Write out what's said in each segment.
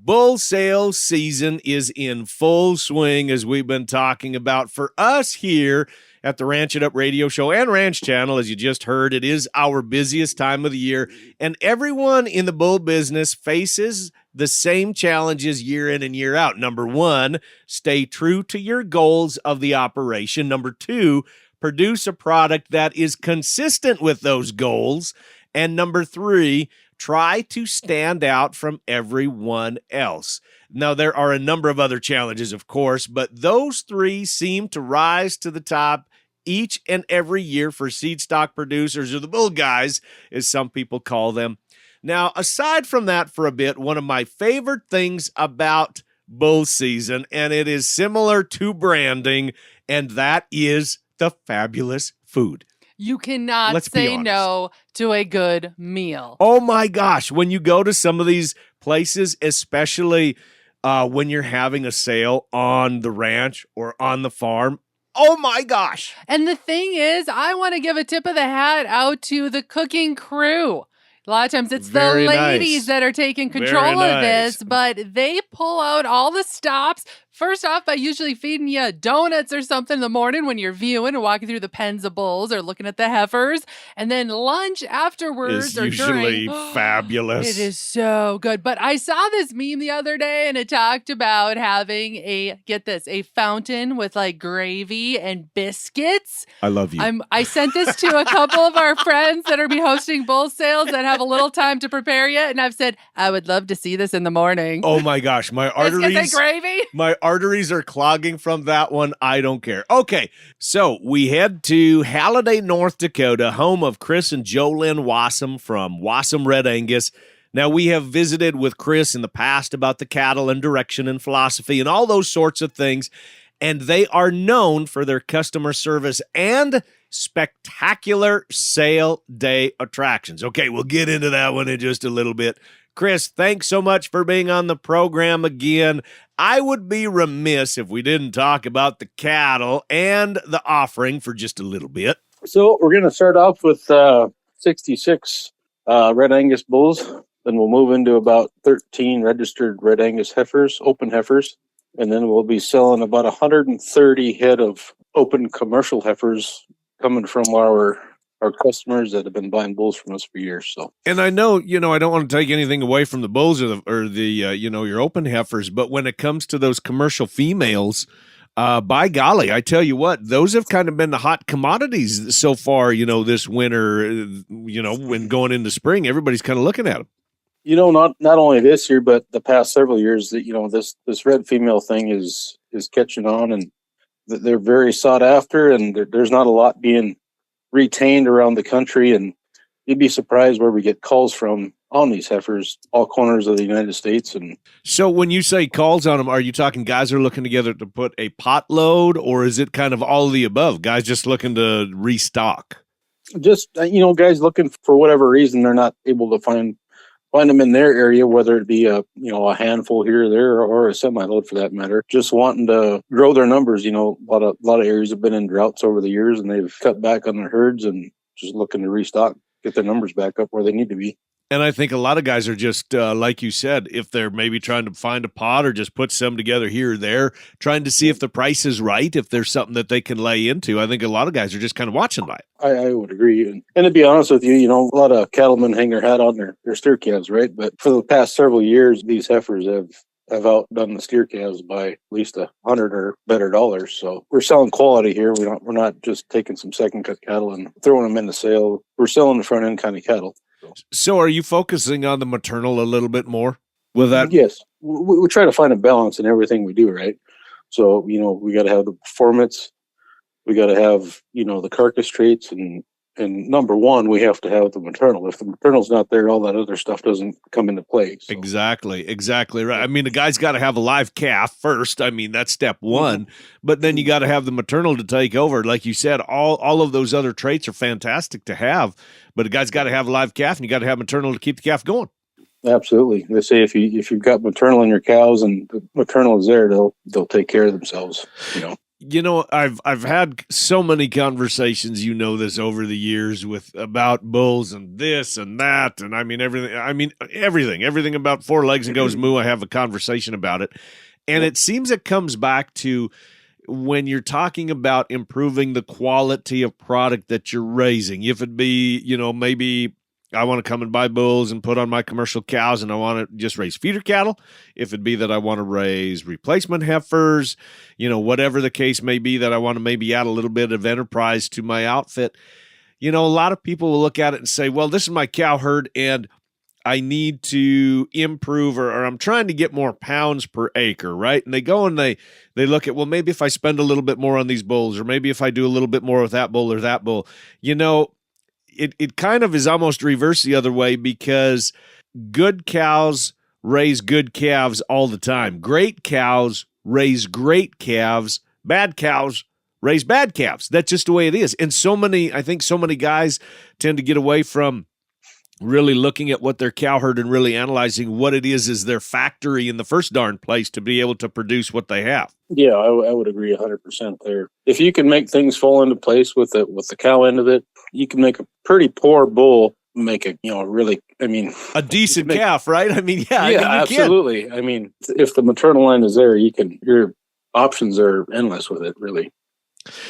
bull sale season is in full swing, as we've been talking about. For us here at the Ranch It Up radio show and Ranch Channel, as you just heard, it is our busiest time of the year, and everyone in the bull business faces the same challenges year in and year out. Number one, stay true to your goals of the operation. Number two, produce a product that is consistent with those goals. And number three, try to stand out from everyone else. Now, there are a number of other challenges, of course, but those three seem to rise to the top each and every year for seed stock producers, or the bull guys, as some people call them. Now, aside from that for a bit, one of my favorite things about bull season, and it is similar to branding, and that is the fabulous food. You cannot say no to a good meal. Oh my gosh. When you go to some of these places, especially when you're having a sale on the ranch or on the farm, oh my gosh. And the thing is, I want to give a tip of the hat out to the cooking crew. A lot of times it's the ladies that are taking control of this, but they pull out all the stops. First off, by usually feeding you donuts or something in the morning when you're viewing and walking through the pens of bulls or looking at the heifers. And then lunch afterwards is usually fabulous. It is so good. But I saw this meme the other day, and it talked about having get this, a fountain with like gravy and biscuits. I love you. I sent this to a couple of our friends that are be hosting bull sales that have a little time to prepare yet. And I've said, I would love to see this in the morning. Oh my gosh. My arteries. Biscuits and gravy. My arteries are clogging from that one. I don't care. Okay, so we head to Halliday, North Dakota, home of Chris and Jolynn Wasem from Wasem Red Angus. Now, we have visited with Chris in the past about the cattle and direction and philosophy and all those sorts of things, and they are known for their customer service and spectacular sale day attractions. Okay, we'll get into that one in just a little bit. Chris, thanks so much for being on the program again. I would be remiss if we didn't talk about the cattle and the offering for just a little bit. So we're going to start off with 66 Red Angus bulls. Then we'll move into about 13 registered Red Angus heifers, open heifers. And then we'll be selling about 130 head of open commercial heifers coming from our customers that have been buying bulls from us for years. So, and I know, I don't want to take anything away from the bulls or the your open heifers, but when it comes to those commercial females, by golly, I tell you what, those have kind of been the hot commodities so far, this winter, when going into spring, everybody's kind of looking at them. Not only this year, but the past several years that, this red female thing is catching on, and they're very sought after, and there's not a lot being retained around the country, and you'd be surprised where we get calls from on these heifers, all corners of the United States. And so when you say calls on them, are you talking guys are looking together to put a pot load, or is it kind of all of the above, guys just looking to restock? Just, guys looking for whatever reason they're not able to find them in their area, whether it be a handful here or there, or a semi-load for that matter, just wanting to grow their numbers. A lot of areas have been in droughts over the years, and they've cut back on their herds and just looking to restock, get their numbers back up where they need to be. And I think a lot of guys are just, like you said, if they're maybe trying to find a pot or just put some together here or there, trying to see if the price is right, if there's something that they can lay into. I think a lot of guys are just kind of watching by it. I would agree. And to be honest with you, a lot of cattlemen hang their hat on their steer calves, right? But for the past several years, these heifers have outdone the steer calves by at least $100 or better dollars. So we're selling quality here. We're not just taking some second cut cattle and throwing them in the sale. We're selling the front end kind of cattle. So are you focusing on the maternal a little bit more with that? Yes. We try to find a balance in everything we do, right? So, we got to have the performance. We got to have, the carcass traits. And number one, we have to have the maternal. If the maternal's not there, all that other stuff doesn't come into play. So. Exactly right. I mean, the guy's got to have a live calf first. I mean, that's step one. Mm-hmm. But then you got to have the maternal to take over. Like you said, all of those other traits are fantastic to have. But a guy's got to have a live calf, and you got to have maternal to keep the calf going. Absolutely. They say if you've got maternal in your cows and the maternal is there, they'll take care of themselves. I've had so many conversations, this over the years about bulls and this and that. And everything about four legs and goes moo. I have a conversation about it. And it seems it comes back to when you're talking about improving the quality of product that you're raising. If it be, maybe I want to come and buy bulls and put on my commercial cows and I want to just raise feeder cattle. If it be that I want to raise replacement heifers, whatever the case may be, that I want to maybe add a little bit of enterprise to my outfit. A lot of people will look at it and say, well, this is my cow herd and I need to improve or I'm trying to get more pounds per acre, right? And they go and they look at, well, maybe if I spend a little bit more on these bulls or maybe if I do a little bit more with that bull or that bull, It kind of is almost reverse the other way because good cows raise good calves all the time. Great cows raise great calves. Bad cows raise bad calves. That's just the way it is. And I think so many guys tend to get away from really looking at what their cow herd and really analyzing what it is their factory in the first darn place to be able to produce what they have. Yeah, I would agree 100% there. If you can make things fall into place with the cow end of it, you can make a pretty poor bull make a a decent calf, right? Absolutely. If the maternal line is there, your options are endless with it, really.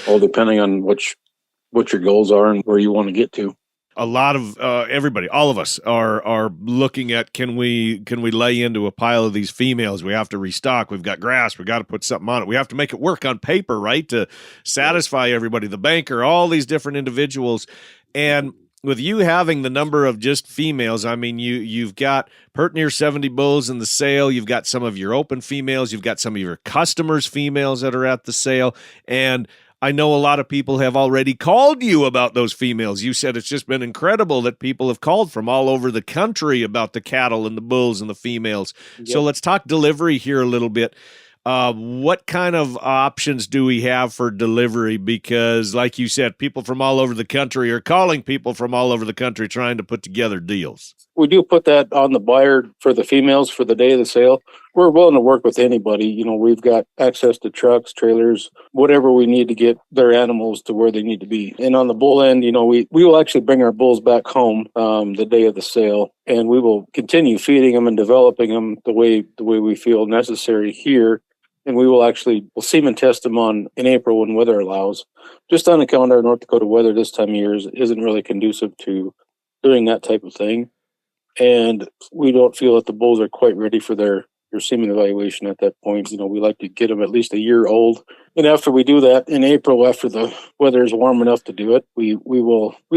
All depending on what your goals are and where you want to get to. A lot of everybody, all of us are looking at can we lay into a pile of these females? We have to restock. We've got grass. We got to put something on it. We have to make it work on paper, right, to satisfy everybody. The banker, all these different individuals, and with you having the number of just females, you've got pert near 70 bulls in the sale. You've got some of your open females. You've got some of your customers' females that are at the sale, and I know a lot of people have already called you about those females. You said it's just been incredible that people have called from all over the country about the cattle and the bulls and the females. Yep. So let's talk delivery here a little bit. What kind of options do we have for delivery? Because like you said, people from all over the country are calling people from all over the country trying to put together deals. We do put that on the buyer for the females for the day of the sale. We're willing to work with anybody. We've got access to trucks, trailers, whatever we need to get their animals to where they need to be. And on the bull end, we will actually bring our bulls back home the day of the sale, and we will continue feeding them and developing them the way we feel necessary here. And we'll semen test them in April when weather allows. Just on account of our North Dakota weather this time of year isn't really conducive to doing that type of thing. And we don't feel that the bulls are quite ready for their semen evaluation at that point. We like to get them at least a year old. And after we do that in April, after the weather is warm enough to do it, we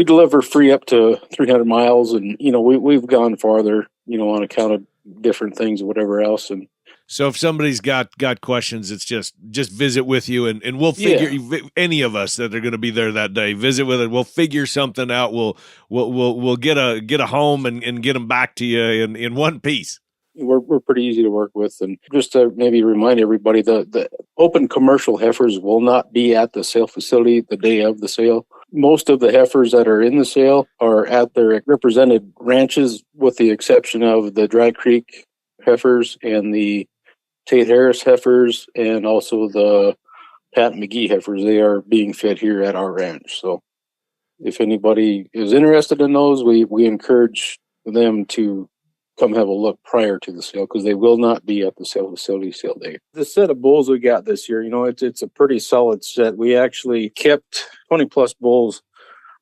deliver free up to 300 miles. And, we've gone farther, on account of different things or whatever else. And so if somebody's got questions, it's just visit with you and we'll figure any of us that are going to be there that day, visit with it. We'll figure something out. We'll get a home and get them back to you in one piece. We're pretty easy to work with. And just to maybe remind everybody, the open commercial heifers will not be at the sale facility the day of the sale. Most of the heifers that are in the sale are at their represented ranches, with the exception of the Dry Creek heifers and the Tate Harris heifers and also the Pat McGee heifers. They are being fed here at our ranch. So if anybody is interested in those, we encourage them to come have a look prior to the sale, because they will not be at the sale facility sale day. The set of bulls we got this year, it's a pretty solid set. We actually kept 20 plus bulls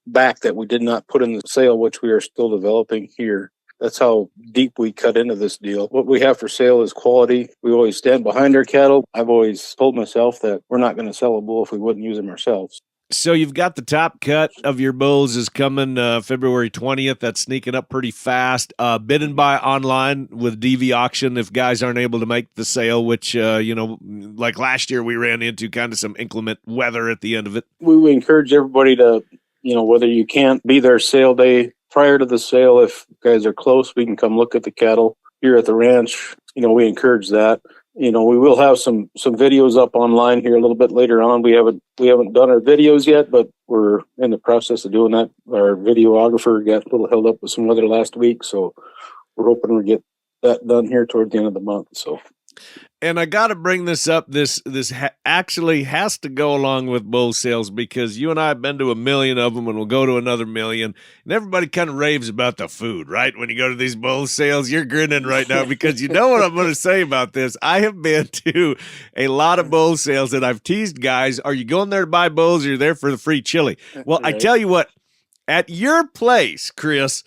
back that we did not put in the sale, which we are still developing here. That's how deep we cut into this deal. What we have for sale is quality. We always stand behind our cattle. I've always told myself that we're not going to sell a bull if we wouldn't use them ourselves. So you've got the top cut of your bulls is coming February 20th. That's sneaking up pretty fast. Bid and buy online with DV Auction if guys aren't able to make the sale, which, like last year we ran into kind of some inclement weather at the end of it. We encourage everybody to, whether you can't be there sale day, prior to the sale, if guys are close, we can come look at the cattle here at the ranch. We encourage that. We will have some videos up online here a little bit later on. We haven't done our videos yet, but we're in the process of doing that. Our videographer got a little held up with some weather last week, so we're hoping we get that done here toward the end of the month. So And I got to bring this up. This actually has to go along with bull sales because you and I have been to 1 million of them, and we'll go to another 1 million. And everybody kind of raves about the food, right? When you go to these bull sales, you're grinning right now because you know what I'm going to say about this. I have been to a lot of bull sales, and I've teased guys, are you going there to buy bulls or you're there for the free chili? Well, right. I tell you what, at your place, Chris,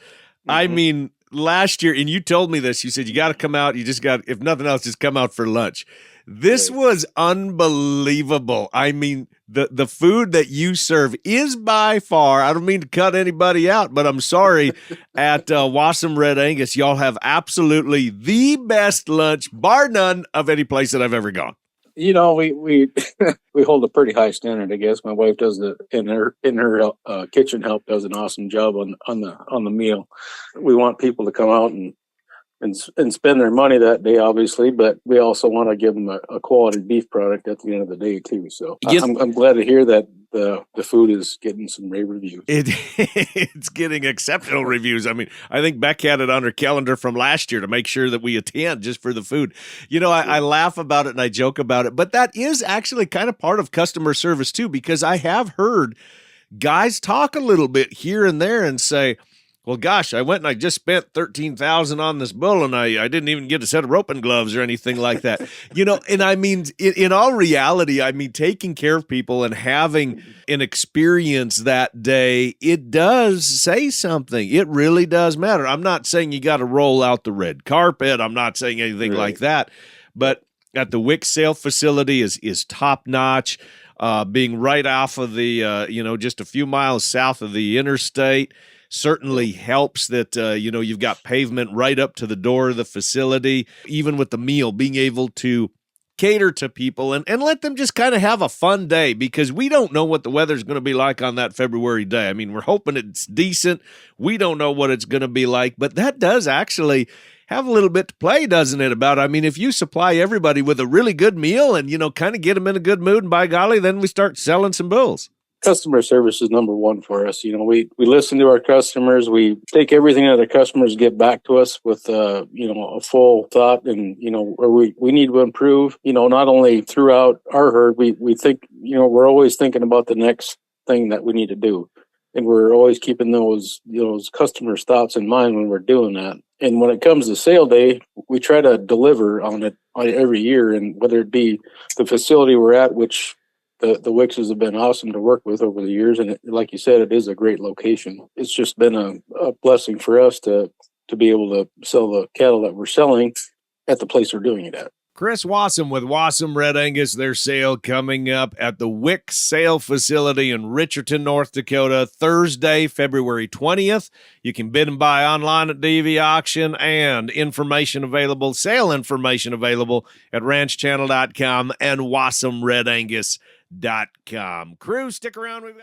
I mean, last year, and you told me this, you said you got to come out, you just got, if nothing else, just come out for lunch. This was unbelievable. I mean, the food that you serve is by far, I don't mean to cut anybody out, but I'm sorry, at Wasem Red Angus, y'all have absolutely the best lunch, bar none, of any place that I've ever gone. You know, we we hold a pretty high standard, I guess. My wife does in her kitchen help does an awesome job on the meal. We want people to come out and spend their money that day, obviously, but we also want to give them a quality beef product at the end of the day too. So I'm glad to hear that the food is getting some rave reviews. It's getting exceptional reviews. I mean, I think Beck had it on her calendar from last year to make sure that we attend just for the food. You know, I laugh about it and I joke about it, but that is actually kind of part of customer service too, because I have heard guys talk a little bit here and there and say, well, gosh, I went and I just spent $13,000 on this bull, and I didn't even get a set of roping gloves or anything like that. You know, and I mean, in all reality, I mean, taking care of people and having an experience that day, it does say something. It really does matter. I'm not saying you got to roll out the red carpet. I'm not saying anything like that. But at the WIC sale facility is top notch. Being right off of the, just a few miles south of the interstate. Certainly helps that, you've got pavement right up to the door of the facility, even with the meal, being able to cater to people and let them just kind of have a fun day because we don't know what the weather's going to be like on that February day. I mean, we're hoping it's decent. We don't know what it's going to be like, but that does actually have a little bit to play, doesn't it? About, I mean, if you supply everybody with a really good meal and, kind of get them in a good mood, and by golly, then we start selling some bulls. Customer service is number one for us. We listen to our customers. We take everything that our customers get back to us with, a full thought and, where we need to improve, not only throughout our herd, we think, we're always thinking about the next thing that we need to do. And we're always keeping those customers' thoughts in mind when we're doing that. And when it comes to sale day, we try to deliver on it every year. And whether it be the facility we're at, which the Wickses have been awesome to work with over the years. And like you said, it is a great location. It's just been a blessing for us to be able to sell the cattle that we're selling at the place we're doing it at. Chris Wasem with Wasem Red Angus, their sale coming up at the WIC sale facility in Richardson, North Dakota, Thursday, February 20th. You can bid and buy online at DV Auction, and sale information available at ranchchannel.com and wasemredangus.com. Crew, stick around. We've got